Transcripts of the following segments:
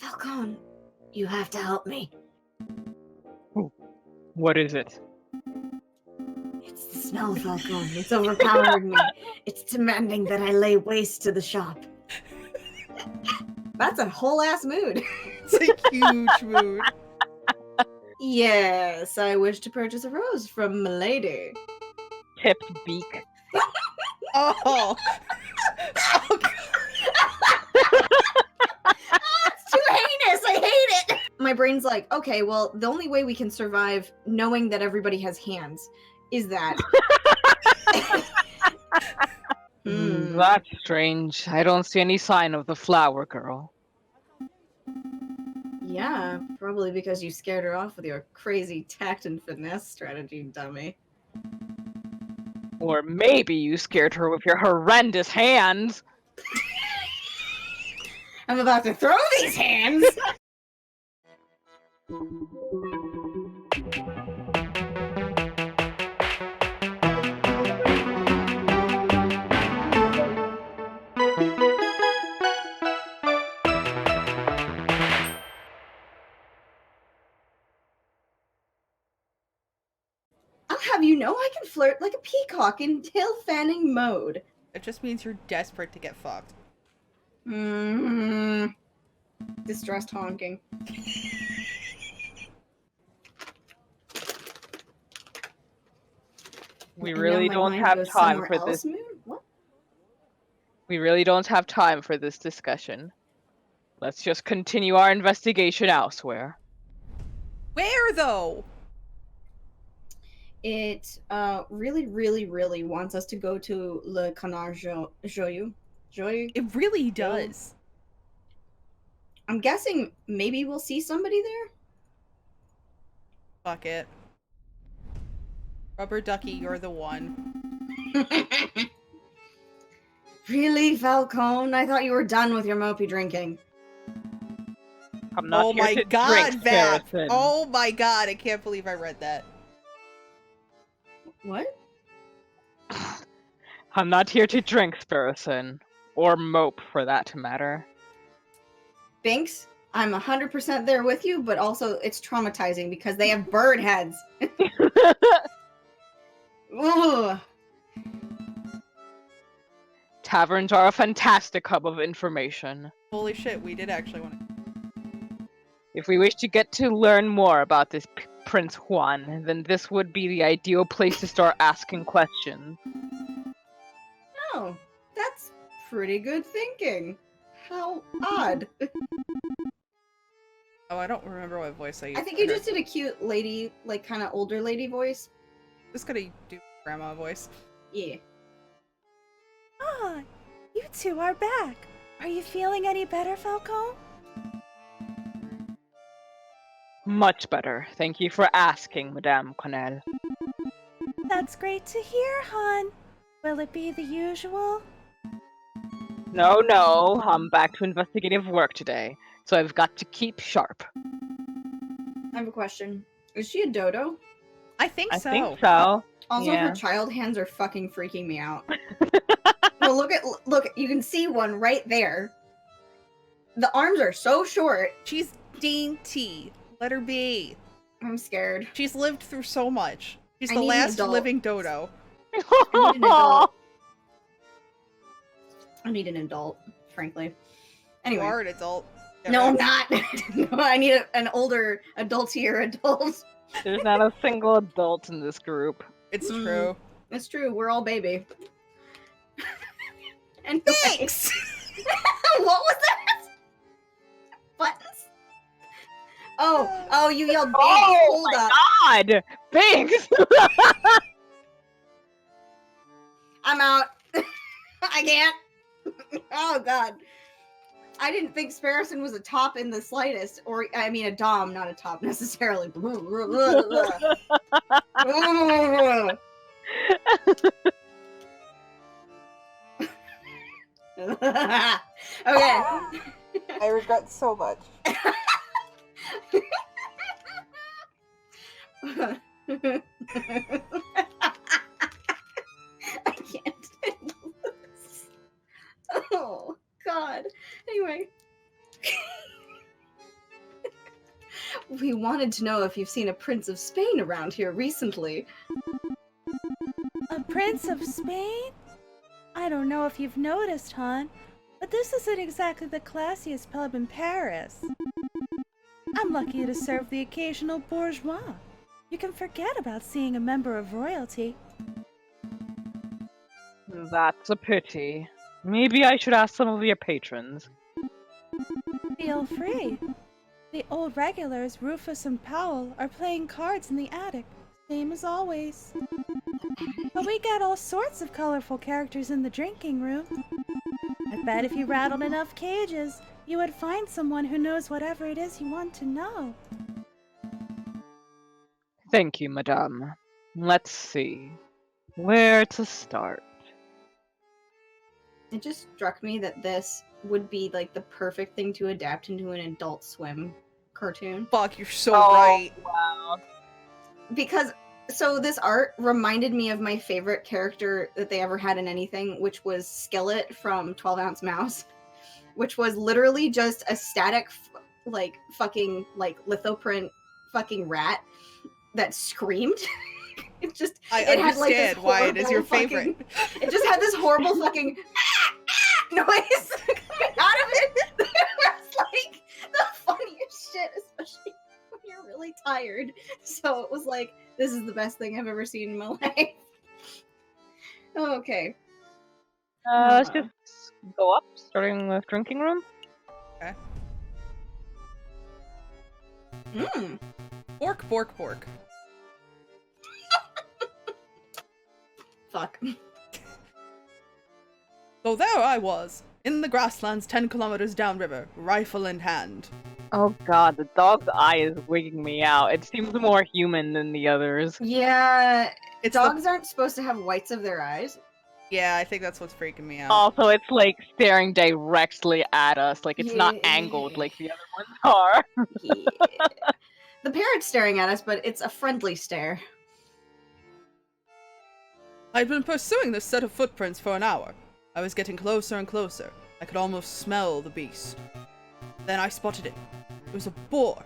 Falcon, you have to help me. What is it? It's the smell, Falcon. It's overpowering me. It's demanding that I lay waste to the shop. That's a whole ass mood. It's a huge mood. Yes, I wish to purchase a rose from Milady. Tipped beak. Oh. Oh, God. It's too heinous. I hate it. My brain's like, okay, well, the only way we can survive knowing that everybody has hands is that. That's strange. I don't see any sign of the flower girl. Yeah, probably because you scared her off with your crazy tact and finesse strategy, dummy. Or maybe you scared her with your horrendous hands. I'm about to throw these hands! I'll have you know I can flirt like a peacock in tail fanning mode. It just means you're desperate to get fucked. Distressed honking. We And really now my don't mind have goes time somewhere for else this. mood? What? We really don't have time for this discussion. Let's just continue our investigation elsewhere. Where, though? It really wants us to go to Le Canard Joyeux. It really does. I'm guessing maybe we'll see somebody there? Fuck it. Rubber Ducky, you're the one. Really, Falcon? I thought you were done with your mopey drinking. I'm not Oh here my to god, drink, Vap! Saracen. Oh my god, I can't believe I read that. What? I'm not here to drink, Saracen. Or mope, for that matter. Binks, I'm 100% there with you, but also it's traumatizing because they have bird heads. Ugh. Taverns are a fantastic hub of information. Holy shit, we did actually want to... If we wish to get to learn more about this Prince Juan, then this would be the ideal place to start asking questions. Oh, that's pretty good thinking. How odd. Oh, I don't remember what voice I used. I think for you her. just did a cute lady, like kind of older lady voice. Just gonna do grandma voice. Yeah. Ah, you two are back. Are you feeling any better, Falcon? Much better. Thank you for asking, Madame Connell. That's great to hear, hon. Will it be the usual? No, I'm back to investigative work today, so I've got to keep sharp. I have a question. Is she a dodo? I think I so. think so. Also, Yeah. her child hands are fucking freaking me out. Well, look, you can see one right there. The arms are so short. She's dainty. Let her be. I'm scared. She's lived through so much. She's I the need an last adult. living dodo. I need an adult. I need an adult, frankly. You Anyway. are an adult. Get No, I'm wrecked. not. No, I need an older, adultier adult. There's not a single adult in this group. It's true. It's true. We're all baby. Anyway. Thanks! What was that? Buttons? Oh, you yelled big. Oh Hold up. God! Thanks! I'm out. I can't. Oh God. I didn't think Sparrowson was a top in the slightest. Or, I mean, a dom, not a top necessarily. Okay. I regret so much. I can't handle this. Oh, God. Anyway. We wanted to know if you've seen a Prince of Spain around here recently. A Prince of Spain? I don't know if you've noticed, hon, but this isn't exactly the classiest pub in Paris. I'm lucky to serve the occasional bourgeois. You can forget about seeing a member of royalty. That's a pity. Maybe I should ask some of your patrons. Feel free. The old regulars, Rufus and Powell, are playing cards in the attic, same as always. But we got all sorts of colorful characters in the drinking room. I bet if you rattled enough cages, you would find someone who knows whatever it is you want to know. Thank you, madame. Let's see. Where to start? It just struck me that this would be like the perfect thing to adapt into an Adult Swim cartoon. Fuck, you're so right. Wow. Because so this art reminded me of my favorite character that they ever had in anything, which was Skillet from 12 Ounce Mouse, which was literally just a static like fucking like lithoprint fucking rat that screamed. It just I it had, like, this understand why it is your horrible favorite. it just had this horrible fucking noise coming out of it. It was like the funniest shit, especially when you're really tired. So it was like, this is the best thing I've ever seen in my life. Okay. Let's just go up, starting with drinking room. Okay. Mm. Bork, bork, bork. Fuck. So there I was, in the grasslands 10 kilometers downriver, rifle in hand. Oh god, the dog's eye is wigging me out. It seems more human than the others. Yeah, It's dogs aren't supposed to have whites of their eyes. Yeah, I think that's what's freaking me out. Also, it's like staring directly at us, like it's not Yeah. angled like the other ones are. Yeah. The parrot's staring at us, but it's a friendly stare. I'd been pursuing this set of footprints for an hour. I was getting closer and closer. I could almost smell the beast. Then I spotted it. It was a boar.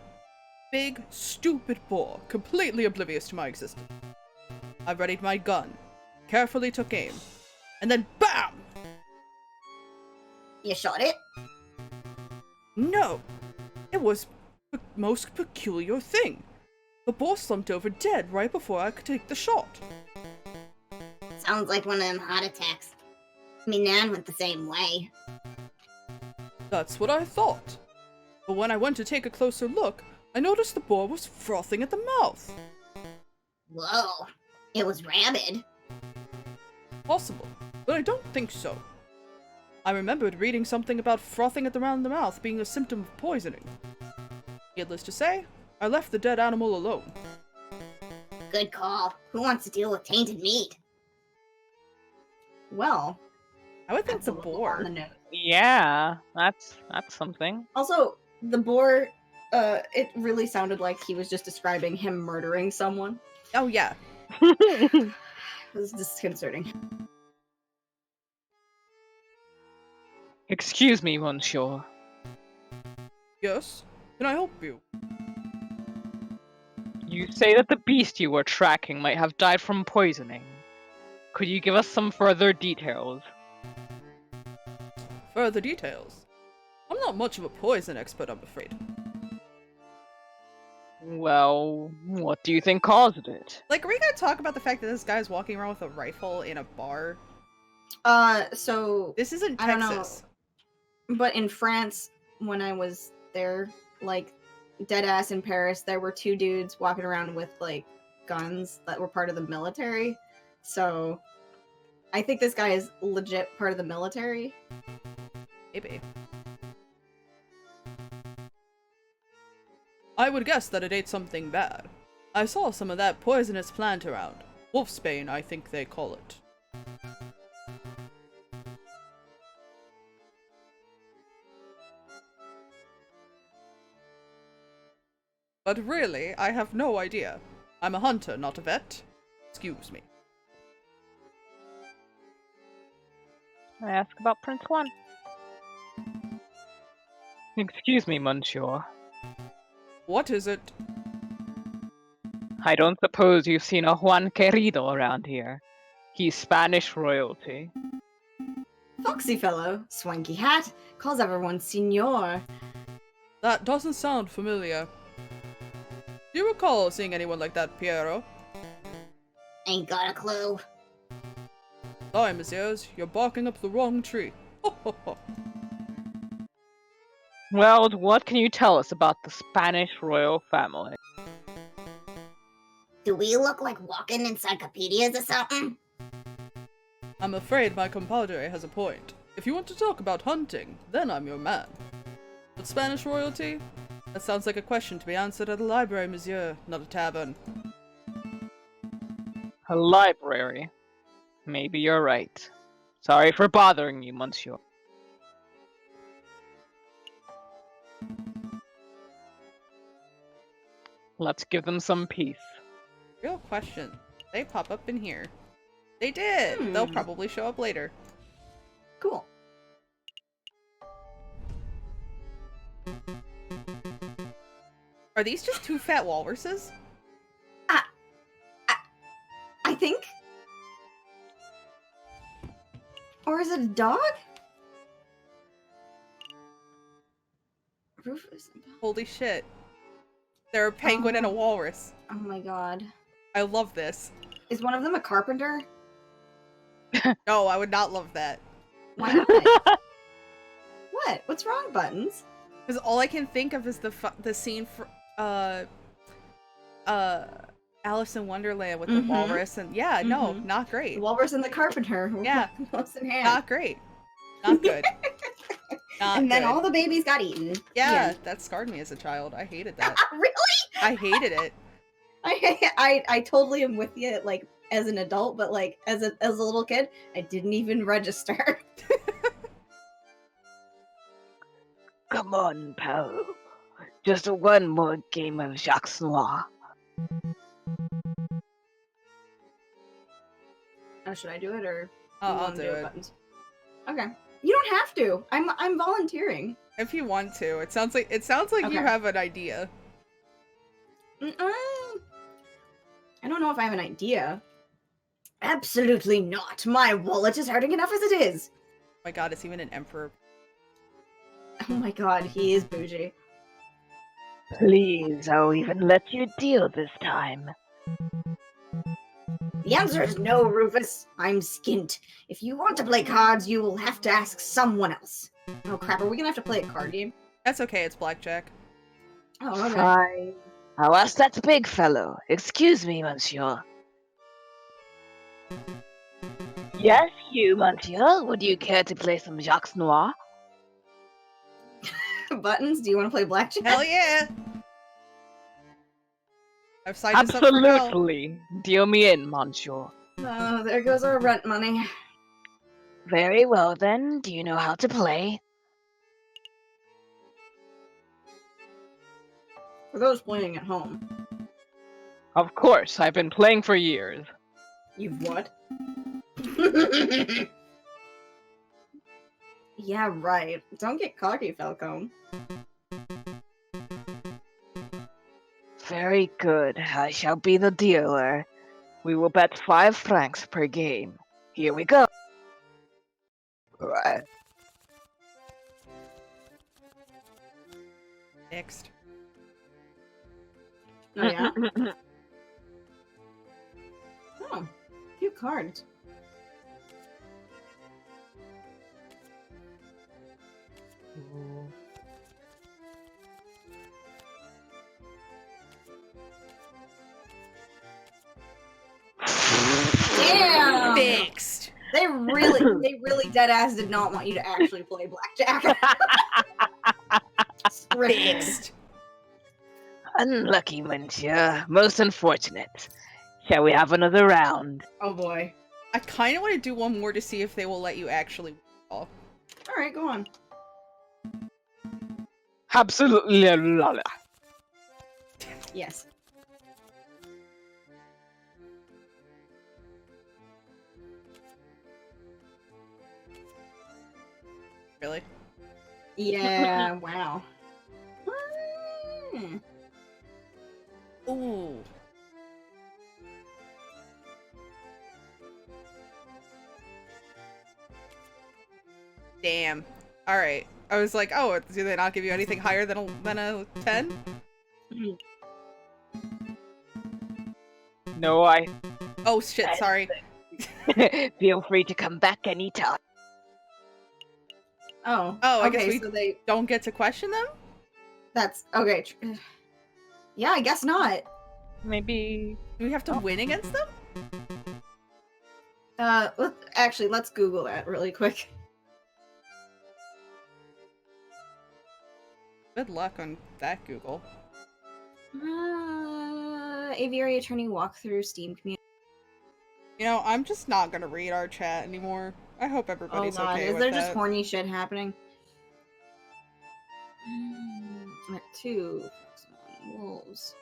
Big, stupid boar, completely oblivious to my existence. I readied my gun, carefully took aim, and then BAM! You shot it? No! It was the most peculiar thing. The boar slumped over dead right before I could take the shot. Sounds like one of them heart attacks. Me nan went the same way. That's what I thought. But when I went to take a closer look, I noticed the boar was frothing at the mouth. Whoa, it was rabid. Possible, but I don't think so. I remembered reading something about frothing around the mouth being a symptom of poisoning. Needless to say, I left the dead animal alone. Good call. Who wants to deal with tainted meat? Well, I would think that's the a little boar. on the nose. Yeah, that's something. Also, the boar, it really sounded like he was just describing him murdering someone. Oh yeah. It was disconcerting. Excuse me, monsieur. Yes? Can I help you? You say that the beast you were tracking might have died from poisoning. Could you give us some further details? Further details? I'm not much of a poison expert, I'm afraid. Well, what do you think caused it? Like, are we gonna talk about the fact that this guy's walking around with a rifle in a bar? So This isn't I don't know. Texas. But in France, when I was there, like, dead ass in Paris, there were two dudes walking around with, like, guns that were part of the military. So I think this guy is legit part of the military. Maybe. I would guess that it ate something bad. I saw some of that poisonous plant around. Wolfsbane, I think they call it. But really, I have no idea. I'm a hunter, not a vet. Excuse me. I ask about Prince Juan. Excuse me, monsieur. What is it? I don't suppose you've seen a Juan Querido around here. He's Spanish royalty. Foxy fellow, swanky hat, calls everyone senor. That doesn't sound familiar. Do you recall seeing anyone like that, Piero? Ain't got a clue. Sorry, messieurs, you're barking up the wrong tree. Ho ho ho. Well, what can you tell us about the Spanish royal family? Do we look like walking encyclopedias or something? I'm afraid my compadre has a point. If you want to talk about hunting, then I'm your man. But Spanish royalty? That sounds like a question to be answered at a library, monsieur, not a tavern. A library. Maybe you're right. Sorry for bothering you, monsieur. Let's give them some peace. Real question. They pop up in here. They did! They'll probably show up later. Cool. Are these just two fat walruses? I think. Or is it a dog? Rufus. Holy shit. They're a penguin and a walrus. Oh my god. I love this. Is one of them a carpenter? No, I would not love that. Why not? What? What's wrong, Buttons? Because all I can think of is the scene for Alice in Wonderland with the walrus, and yeah, no, not great. The walrus and the carpenter. Yeah. Close in hand. Not great. Not good. Not and then good. all the babies got eaten. Yeah, The that scarred me as a child. I hated that. end. Really? I hated it. I totally am with you, like, as an adult, but like as a little kid, I didn't even register. Come on, pal. Just one more game of Jacques Noir. Should I do it or? Oh, you I'll wanna do it. Buttons? Okay. You don't have to. I'm volunteering. If you want to, it sounds like you Okay. have an idea. I don't know if I have an idea. Absolutely not. My wallet is hurting enough as it is. Oh my god, it's even an emperor. Oh my god, he is bougie. Please, I'll even let you deal this time. The answer is no, Rufus. I'm skint. If you want to play cards, you will have to ask someone else. Oh crap, are we gonna have to play a card game? That's okay, it's blackjack. Oh, okay. Fine. I'll ask that big fellow. Excuse me, monsieur. Yes, you, monsieur. Would you care to play some Jacques Noir? Buttons, do you want to play blackjack? Hell yeah! I've signed this up for hell. Absolutely. Deal me in, monsieur. Oh, there goes our rent money. Very well, then. Do you know how to play? For those playing at home. Of course, I've been playing for years. You've what? Yeah, right. Don't get cocky, Falcone. Very good. I shall be the dealer. We will bet 5 francs per game. Here we go. Right. Next. Oh, yeah? Oh, few cards. Damn! Fixed. They really dead ass did not want you to actually play blackjack. Scripted. Fixed. Unlucky, monsieur. Most unfortunate. Shall we have another round? Oh boy. I kind of want to do one more to see if they will let you actually withdraw. All right, go on. Absolutely. Yes. Really? Yeah. Wow. Ooh. Damn. Alright. I was like, oh, do they not give you anything higher than a 10? No, I Oh shit, sorry. feel free to come back anytime. Oh. Oh, I okay, guess we so they. don't get to question them? That's okay. Yeah, I guess not. Maybe. Do we have to win against them? Let's Google that really quick. Good luck on that, Google. Aviary attorney walkthrough Steam community. You know, I'm just not gonna read our chat anymore. I hope Oh everybody's god, okay is with there that. just horny shit happening? At 2 wolves.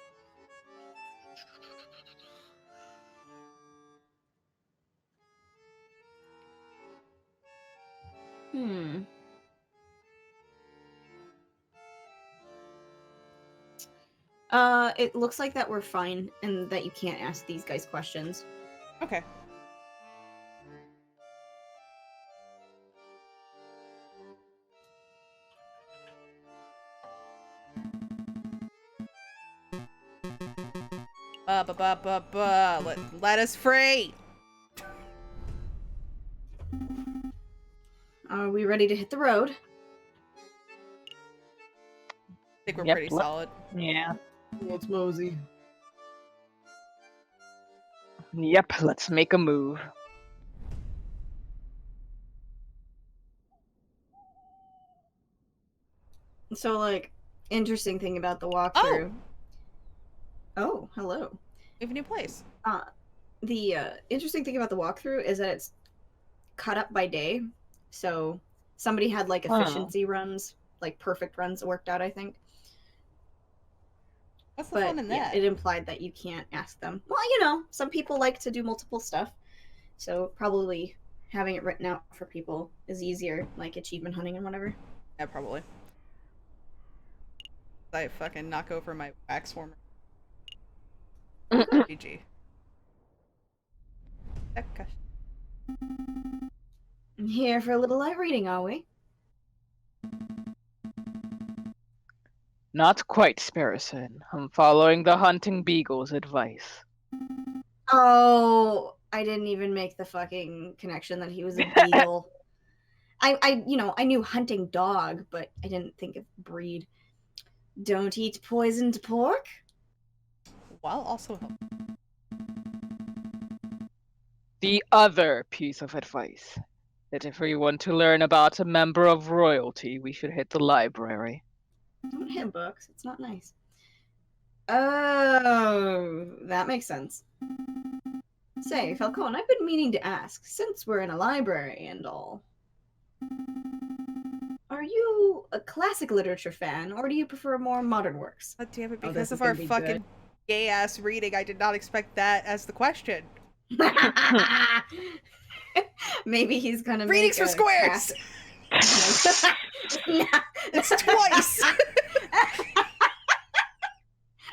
It looks like that we're fine and that you can't ask these guys questions. Okay. Let us free! Are we ready to hit the road? I think we're Yep, pretty solid. Yeah. Let's mosey. Yep, let's make a move. So, like, interesting thing about the walkthrough. Oh, hello. We have a new place. The interesting thing about the walkthrough is that it's cut up by day. So somebody had like efficiency runs, like perfect runs worked out, I think. What's the But fun in yeah, that? it implied that you can't ask them. Well, you know, some people like to do multiple stuff. So probably having it written out for people is easier, like achievement hunting and whatever. Yeah, probably. I fucking knock over my wax warmer. GG. Here for a little light reading, are we? Not quite, Sparrison. I'm following the hunting beagle's advice. Oh, I didn't even make the fucking connection that he was a beagle. I knew hunting dog, but I didn't think of breed. Don't eat poisoned pork? While also help. The other piece of advice, that if we want to learn about a member of royalty, we should hit the library. Don't hit books. It's not nice. Oh, that makes sense. Say, Falcone, I've been meaning to ask, since we're in a library and all, are you a classic literature fan, or do you prefer more modern works? God damn it, Oh, because this is of our gonna be fucking good. gay ass reading, I did not expect that as the question. Maybe he's gonna Readings make for squares! Nah. It's twice!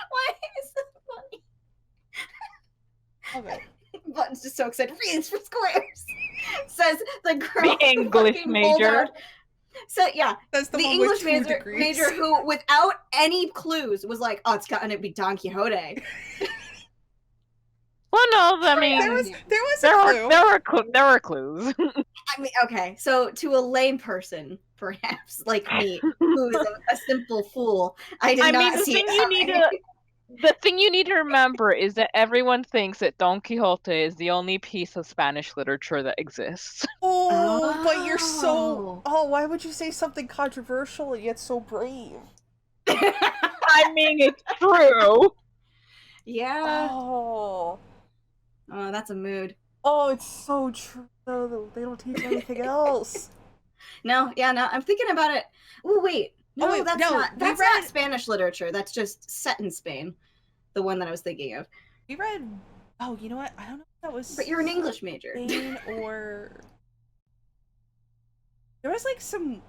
Why is that funny? Love it. Button's just so excited. Readings for squares, says the girl. The English fucking major. bulldog. So yeah, That's the the one English with 2 degrees. major who, without any clues, was like, "Oh, it's gonna be Don Quixote." Well, no, I mean, There was a clue. there were clues. I mean, okay, so to a lame person, perhaps like me, who is a simple fool, I did not see it coming. The thing you need to remember is that everyone thinks that Don Quixote is the only piece of Spanish literature that exists. Oh, but you're so... Oh. Oh, why would you say something controversial and yet so brave? I mean, it's true. Yeah. Oh. Oh, that's a mood. Oh, it's so true, though. They don't teach anything else. No, I'm thinking about it. Oh, wait. No, Oh, wait, that's no, not. we That's read- not Spanish literature. That's just set in Spain. The one that I was thinking of. We read... Oh, you know what? I don't know if that was... But you're an English major. Spain or... There was, like, some...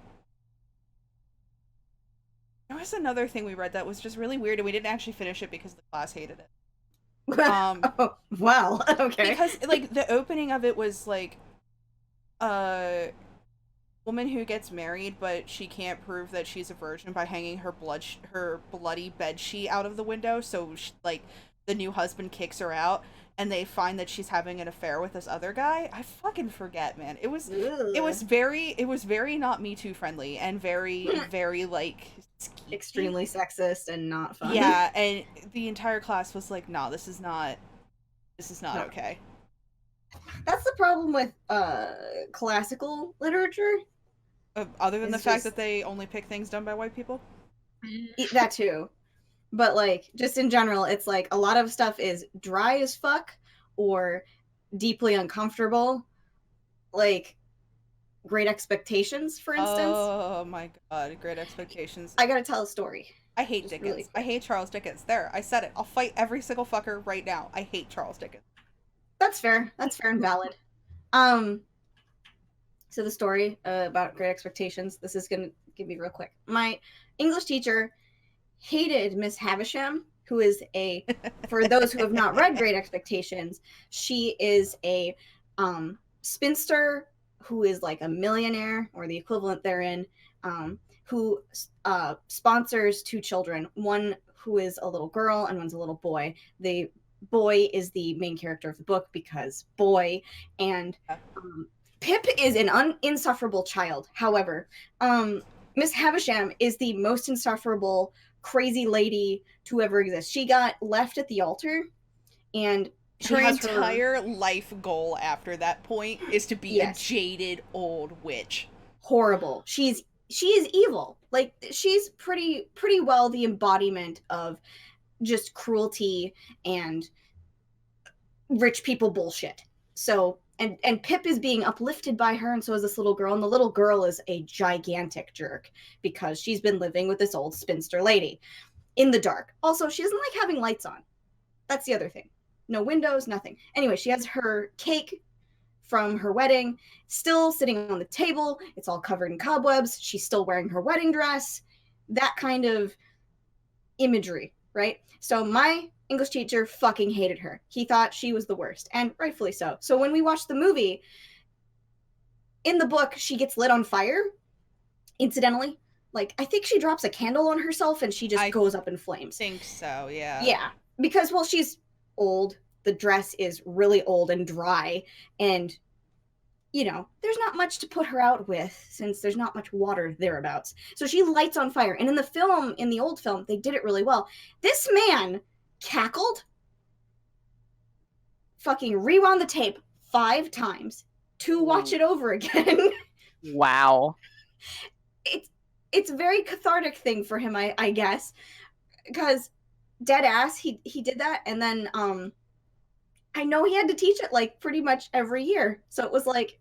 There was another thing we read that was just really weird, and we didn't actually finish it because the class hated it. Oh, wow. Okay. Because like the opening of it was like a woman who gets married, but she can't prove that she's a virgin by hanging her bloody bed sheet out of the window. So like the new husband kicks her out, and they find that she's having an affair with this other guy. I fucking forget, man. It was very not Me Too friendly and very like skeevy. Extremely sexist and not fun. Yeah, and the entire class was like, "Nah, this is not No. okay." That's the problem with classical literature. Other than the It's fact just- that they only pick things done by white people. That too. But like just in general, it's like a lot of stuff is dry as fuck or deeply uncomfortable. Like Great Expectations, for instance. Oh my god, Great Expectations. I gotta tell a story. I hate Just Dickens. really I hate Charles Dickens. There, I said it. I'll fight every single fucker right now. I hate Charles Dickens. That's fair. That's fair and valid. So the story about Great Expectations. This is gonna give me real quick. My English teacher hated Miss Havisham, who is a, for those who have not read Great Expectations, she is a spinster who is like a millionaire or the equivalent therein, who sponsors two children, one who is a little girl and one's a little boy. The boy is the main character of the book because boy, and Pip is an insufferable child. However, Miss Havisham is the most insufferable, crazy lady to ever exist. She got left at the altar, and she Her has entire life goal after that point is to be Yes. a jaded old witch. horrible. She is evil. Like she's pretty well the embodiment of just cruelty and rich people bullshit. So and Pip is being uplifted by her, and so is this little girl, and the little girl is a gigantic jerk because she's been living with this old spinster lady in the dark. Also, she doesn't like having lights on. That's the other thing. No windows, nothing. Anyway, she has her cake from her wedding still sitting on the table. It's all covered in cobwebs. She's still wearing her wedding dress. That kind of imagery, right? So my English teacher fucking hated her. He thought she was the worst, and rightfully so. So when we watched the movie, in the book, she gets lit on fire, incidentally. Like, I think she drops a candle on herself and she just goes up in flames. Think so, yeah. Yeah, because, well, she's old. The dress is really old and dry, and you know, there's not much to put her out with since there's not much water thereabouts. So she lights on fire. And in the film, in the old film, they did it really well. This man cackled, fucking rewound the tape 5 times to watch it over again. Wow. It's a very cathartic thing for him, I guess. Because dead ass, he did that, and then I know he had to teach it like pretty much every year. So it was like,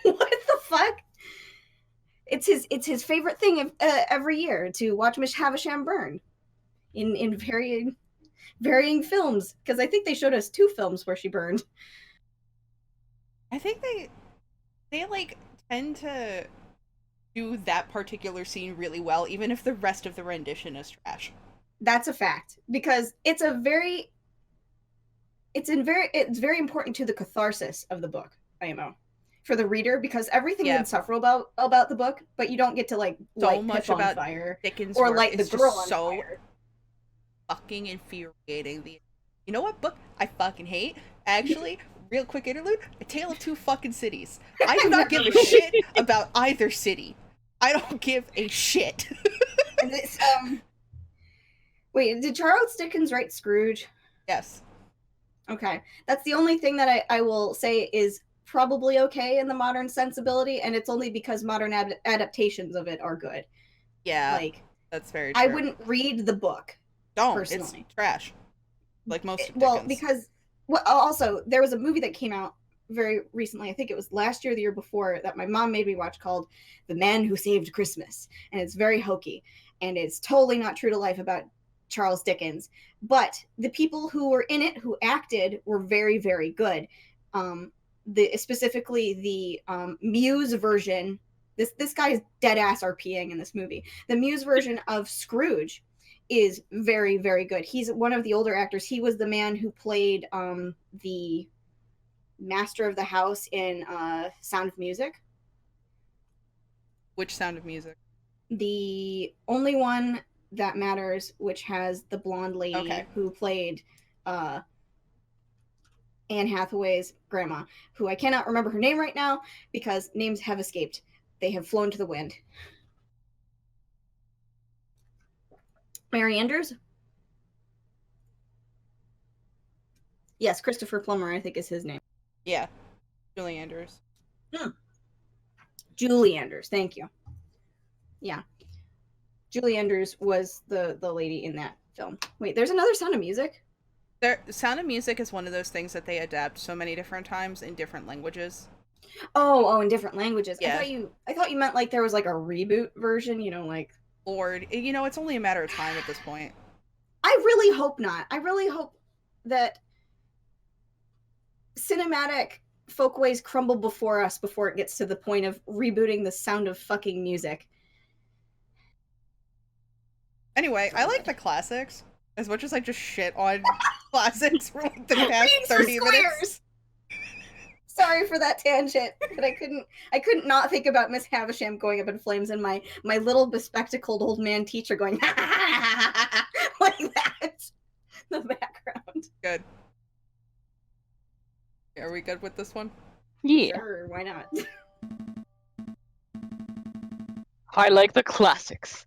what the fuck? It's his favorite thing every year to watch Miss Havisham burn in varying films, because I think they showed us 2 films where she burned. I think they like tend to do that particular scene really well, even if the rest of the rendition is trash. That's a fact, because it's very important to the catharsis of the book, IMO, for the reader, because everything is insufferable about the book, but you don't get to like so light much Pip on about fire Dickens or work light the is girl just on so fire. fucking infuriating. You know what book I fucking hate? Actually, real quick interlude: A Tale of Two Fucking Cities. I do not give a shit about either city. I don't give a shit. And it's, wait, did Charles Dickens write Scrooge? Yes. Okay, that's the only thing that I will say is probably okay in the modern sensibility, and it's only because modern adaptations of it are good. Yeah, like that's very true. I wouldn't read the book. Don't. Personally. It's trash. Like most of Well, Dickens. because also there was a movie that came out very recently. I think it was last year or the year before that my mom made me watch called The Man Who Saved Christmas, and it's very hokey, and it's totally not true to life about Charles Dickens, but the people who were in it who acted were very, very good. Specifically the Muse version This guy is dead ass RPing in this movie. The Muse version of Scrooge is very, very good. He's one of the older actors. He was the man who played the master of the house in Sound of Music. Which Sound of Music? The only one that matters, which has the blonde lady who played Anne Hathaway's grandma, who I cannot remember her name right now because names have escaped. They have flown to the wind. Mary Andrews? Yes, Christopher Plummer, I think is his name. Yeah. Julie Andrews. Julie Andrews, thank you. Yeah. Julie Andrews was the lady in that film. Wait, there's another Sound of Music? Sound of Music is one of those things that they adapt so many different times in different languages. Oh, in different languages. Yeah. I thought you meant like there was like a reboot version, like. Or, it's only a matter of time at this point. I really hope not. I really hope that cinematic folkways crumble before us before it gets to the point of rebooting the Sound of fucking Music. Anyway, I like the classics as much as I just shit on classics for like the past 30 minutes. Sorry for that tangent, but I couldn't not think about Miss Havisham going up in flames and my little bespectacled old man teacher going like that in the background. Good. Are we good with this one? Yeah. Sure, why not? I like the classics.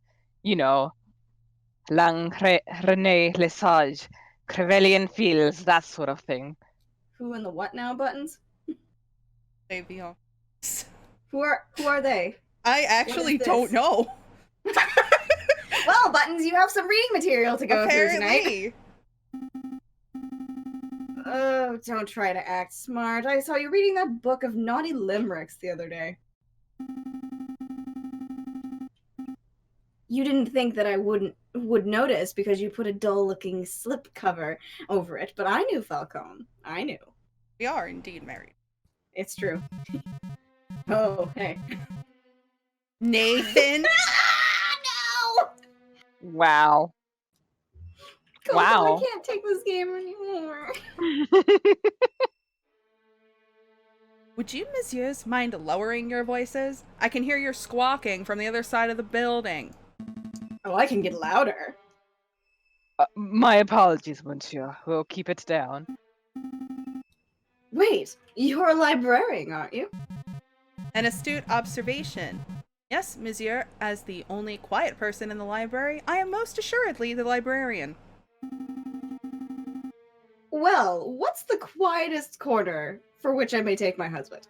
Lang René Lesage, Crevelian Fields, that sort of thing. Who in the what now buttons? Davion. Who are they? I actually don't know. Well, Buttons, you have some reading material to go through tonight. Oh, don't try to act smart. I saw you reading that book of naughty limericks the other day. You didn't think that I would notice because you put a dull-looking slipcover over it, but I knew, Falcone. I knew. We are indeed married. It's true. Oh, hey. Nathan! No! Wow. Coco, Wow. I can't take this game anymore. Would you, messieurs, mind lowering your voices? I can hear your squawking from the other side of the building. Oh, I can get louder. My apologies, monsieur. We'll keep it down. Wait, you're a librarian, aren't you? An astute observation. Yes, monsieur, as the only quiet person in the library, I am most assuredly the librarian. Well, what's the quietest corner for which I may take my husband?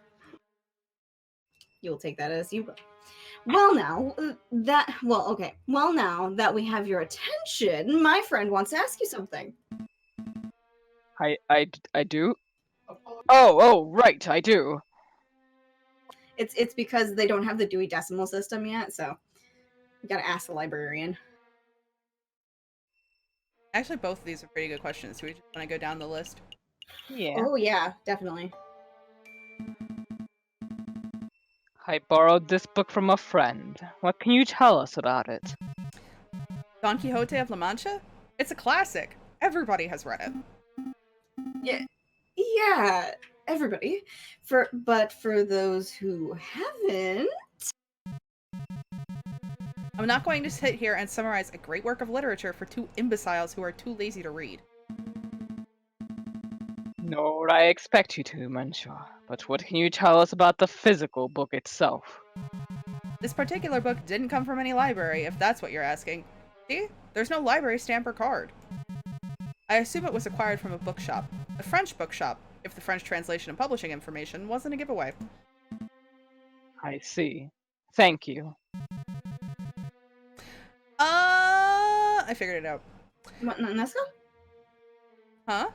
You'll take that as you will. Well, now that we have your attention, my friend wants to ask you something. I do? Oh, right, I do. It's because they don't have the Dewey Decimal System yet, so we gotta ask the librarian. Actually, both of these are pretty good questions. Do we just want to go down the list? Yeah. Oh yeah, definitely. I borrowed this book from a friend. What can you tell us about it? Don Quixote of La Mancha? It's a classic. Everybody has read it. Yeah, everybody. But for those who haven't, I'm not going to sit here and summarize a great work of literature for two imbeciles who are too lazy to read. Nor I expect you to, monsieur. But what can you tell us about the physical book itself? This particular book didn't come from any library, if that's what you're asking. See? There's no library stamp or card. I assume it was acquired from a bookshop. A French bookshop, if the French translation and publishing information wasn't a giveaway. I see. Thank you. I figured it out. what, Nesca? Huh?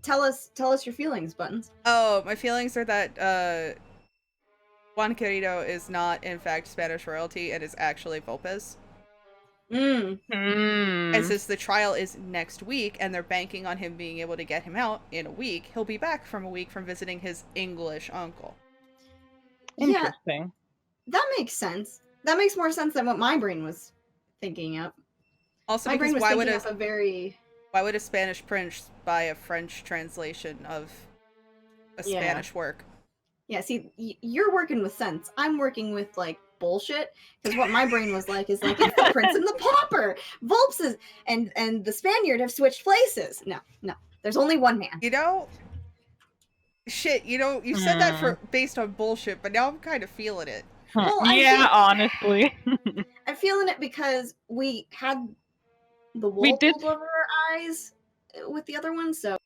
Tell us your feelings, Buttons. Oh, my feelings are that, Juan Querido is not, in fact, Spanish royalty and is actually Volpes. And since the trial is next week, and they're banking on him being able to get him out in a week, he'll be back from a week from visiting his English uncle. Interesting. That makes sense. That makes more sense than what my brain was thinking up. Also, My brain because was why would thinking up a very a Spanish prince buy a French translation of a Yeah. Spanish work? Yeah, see, you're working with sense. I'm working with like bullshit because what my brain was like is like it's the prince and the pauper. Volps is and the Spaniard have switched places. No, there's only one man. You know, shit. You know, you said that for based on bullshit, but now I'm kind of feeling it. Well, yeah, honestly. I'm feeling it because we had the We wool did- pulled over our eyes with the other one, so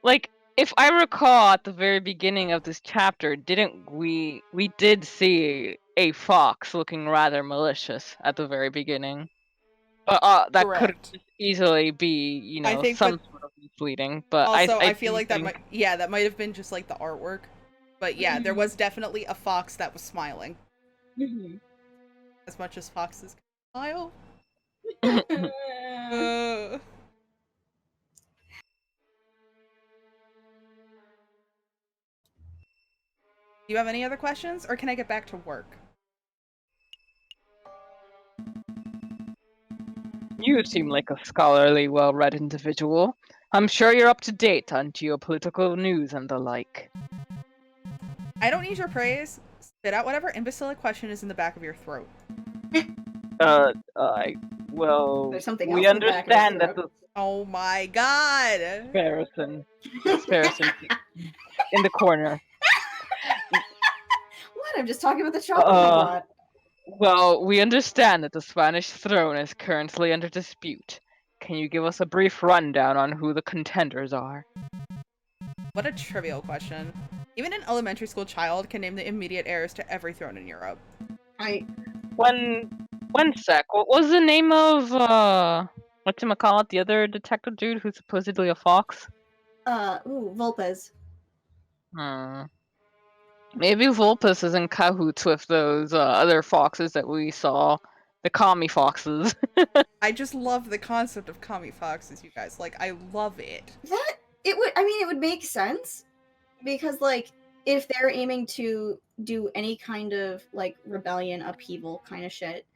Like, if I recall at the very beginning of this chapter, didn't we did see a fox looking rather malicious at the very beginning. But that could Correct. just easily be, you I know, think some with- sort of misleading. But Also, I feel do like that might have been just like the artwork. But yeah, there was definitely a fox that was smiling. As much as foxes can smile. Uh, Do you have any other questions, or can I get back to work? You seem like a scholarly, well-read individual. I'm sure you're up to date on geopolitical news and the like. I don't need your praise. Spit out whatever imbecile question is in the back of your throat. Well, There's something we else in the back of his understand that throat. the Oh my god! Sparrowson in the corner. What? I'm just talking about the chocolate I bought. Well, we understand that the Spanish throne is currently under dispute. Can you give us a brief rundown on who the contenders are? What a trivial question. Even an elementary school child can name the immediate heirs to every throne in Europe. One sec. What was the name of whatchamacallit, the other detective dude who's supposedly a fox? Volpes. Maybe Vulpes is in cahoots with those other foxes that we saw, the commie foxes. I just love the concept of commie foxes, you guys. Like, I love it. It would make sense because like if they're aiming to do any kind of like rebellion upheaval kind of shit,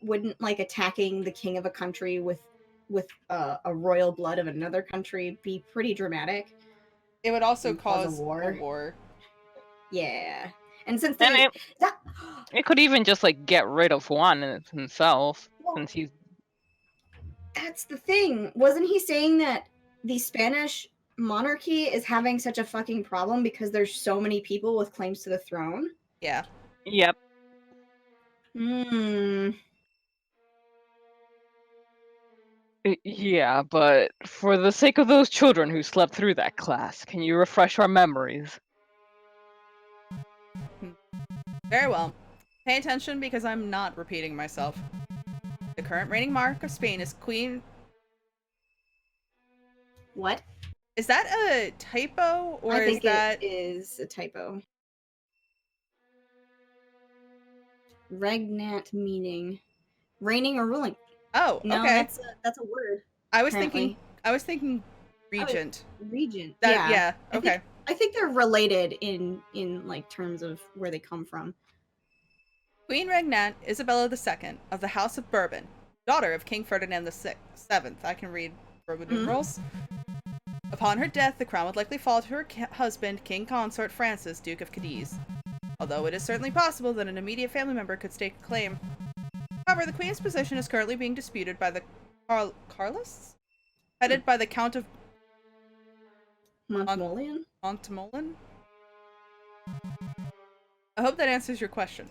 wouldn't like attacking the king of a country with a royal blood of another country be pretty dramatic? It would also And cause a war. Yeah. And since it could even just like get rid of one himself, since he's. That's the thing. Wasn't he saying that the Spanish monarchy is having such a fucking problem because there's so many people with claims to the throne? Yeah. Yep. Yeah, but for the sake of those children who slept through that class, can you refresh our memories? Very well. Pay attention because I'm not repeating myself. The current reigning monarch of Spain is Queen... What? Is that a typo, or I think is that... it is a typo. Regnat meaning reigning or ruling. Oh, no, okay. That's a word. I was apparently. thinking regent. Regent. Yeah. Okay. I think they're related in like terms of where they come from. Queen Regnant Isabella II of the House of Bourbon, daughter of King Ferdinand VII. I can read Roman numerals. Upon her death, the crown would likely fall to her husband, King Consort Francis, Duke of Cadiz. Although it is certainly possible that an immediate family member could stake a claim. However, the Queen's position is currently being disputed by the Carlists? Headed by the Count of Montmolian? I hope that answers your question.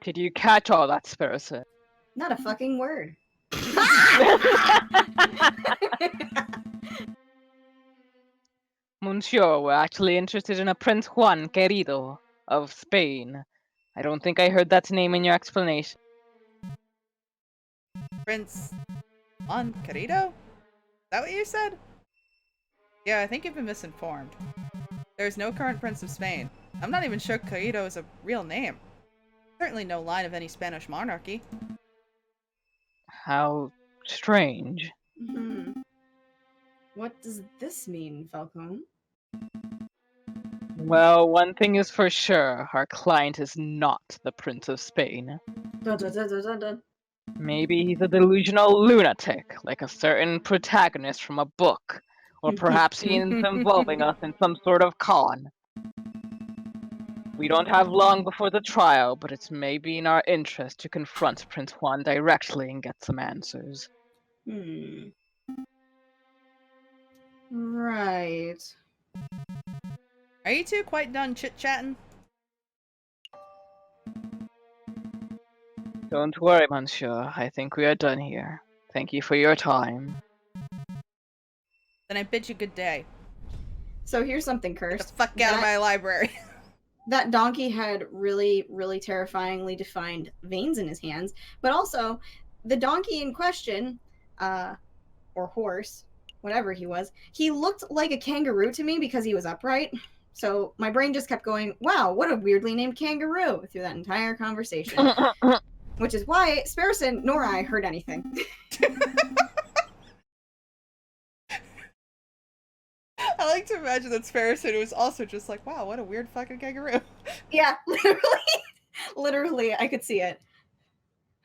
Did you catch all that, Sparrowson? Not a fucking word. Monsieur, we're actually interested in a Prince Juan Querido of Spain. I don't think I heard that name in your explanation. Prince Juan Querido? Is that what you said? Yeah, I think you've been misinformed. There's no current Prince of Spain. I'm not even sure Querido is a real name. Certainly no line of any Spanish monarchy. How strange. What does this mean, Falcone? Well, one thing is for sure, our client is not the Prince of Spain. Dun, dun, dun, dun, dun, dun. Maybe he's a delusional lunatic, like a certain protagonist from a book, or perhaps he is involving us in some sort of con. We don't have long before the trial, but it's maybe in our interest to confront Prince Juan directly and get some answers. Hmm. Right. Are you two quite done chit-chatting? Don't worry, monsieur. I think we are done here. Thank you for your time. Then I bid you good day. So here's something Get the cursed. fuck out of my library. That donkey had really, really terrifyingly defined veins in his hands, but also the donkey in question, or horse, whatever he was, he looked like a kangaroo to me because he was upright. So my brain just kept going, wow, what a weirdly named kangaroo through that entire conversation. Which is why Sparrowson nor I heard anything. I like to imagine that Sparrowson was also just like, wow, what a weird fucking kangaroo. Yeah, literally. Literally, I could see it.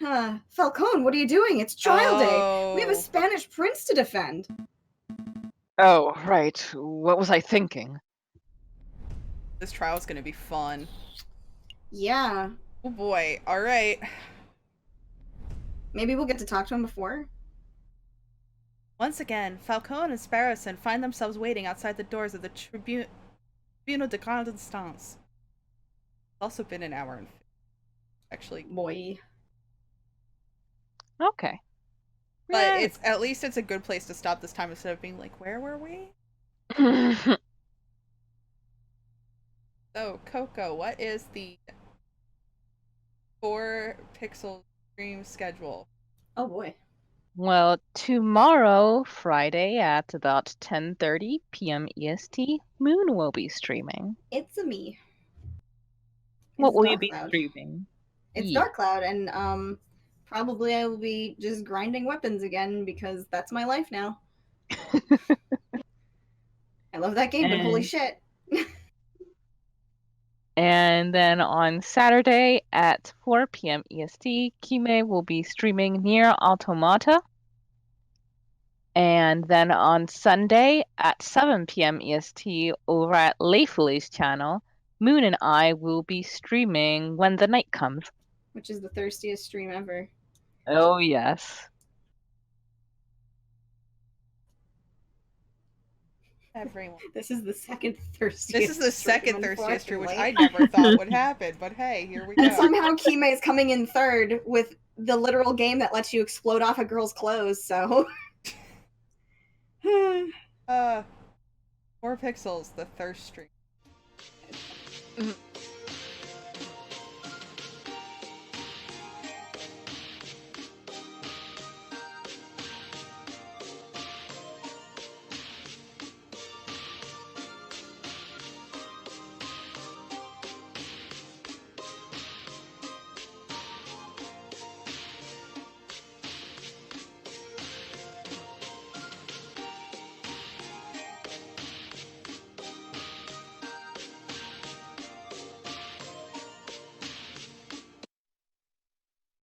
Falcone, what are you doing? It's trial day. We have a Oh. Spanish prince to defend. Oh, right. What was I thinking? This trial's gonna be fun. Yeah. Oh boy, alright. Maybe we'll get to talk to him before. Once again, Falcone and Sparrowson find themselves waiting outside the doors of the Tribunal de Grande Instance. It's also been an hour and actually. Boy. Okay. But Yeah. it's at least it's a good place to stop this time instead of being like, where were we? So, Coco, what is the 4-pixel stream schedule? Oh boy. Well, tomorrow, Friday at about 10:30 p.m. EST, Moon will be streaming. It's a me. What It's will you Dark be Cloud. streaming? It's Yeah. Dark Cloud, and probably I will be just grinding weapons again because that's my life now. I love that game, but holy shit. And then on Saturday at 4 p.m. EST, Kime will be streaming Nier Automata. And then on Sunday at 7 p.m. EST over at Layfully's channel, Moon and I will be streaming When the Night Comes. Which is the thirstiest stream ever. Oh, yes. Everyone. This is the second thirstiest. This is the second stream, thirstiest stream, which unfortunately. I never thought would happen, but hey, here we And go. somehow Kime is coming in third with the literal game that lets you explode off a girl's clothes, so. 4 pixels, the thirst stream.